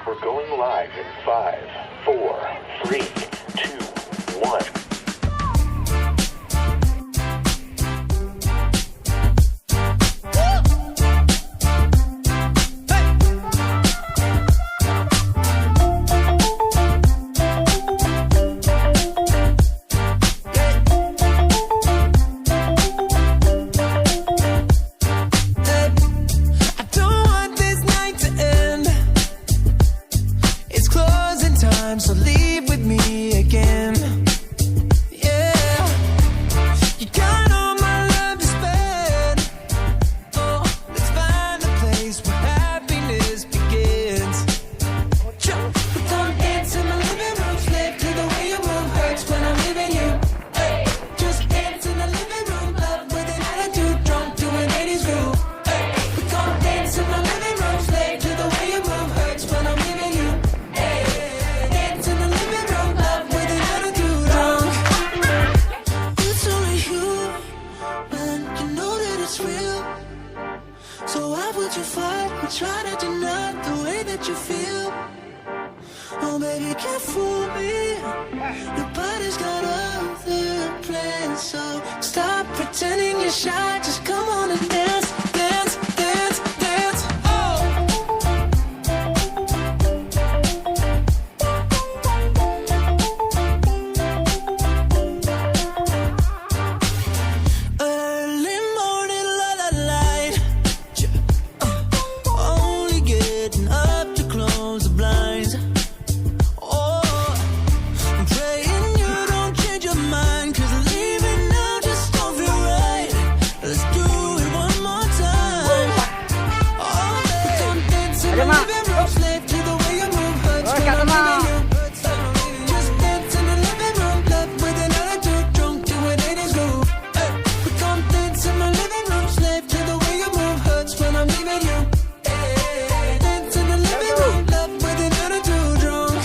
We're going live in 5, 4, 3, 2, 1. So leave with me again. Yeah, you got all my love to spend. Oh, let's find a place where happiness begins. We don't dance in my living room, slave to the way you move. Hurts when I'm leaving you. Hey, just dance in the living room, love with an attitude, drunk to an 80s groove. Hey, we don't dance in my living room, slave to the way you move. Hurts when I'm leaving you. So why would you fight or try to deny the way that you feel? Oh baby, can't fool me. Your body's got other plans. So stop pretending you're shy. Just come on and dance, dance, dance, dance. Early morning, la la light. Only getting up to close the blinds. Oh, I'm praying you don't change your mind, 'cause leaving now just don't feel right. Let's do it one more time. Oh, babe, come dance in my living room, slave to the way you move. Hurts when I'm leaving you. Just dance in the living room, love with an attitude, drunk to an 80s groove. Hey, we come dance in my living room, slave to the way you move. Hurts when I'm leaving you. Dance in the living room, love with an attitude, drunk.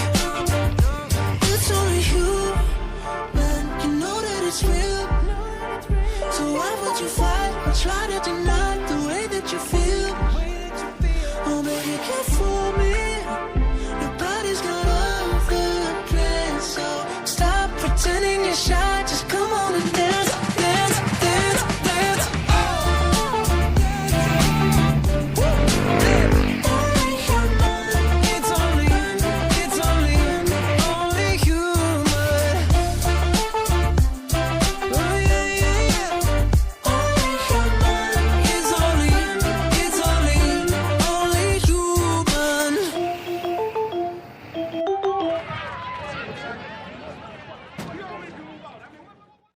It's only you, man, you know that it's real. So why would you fight or try to deny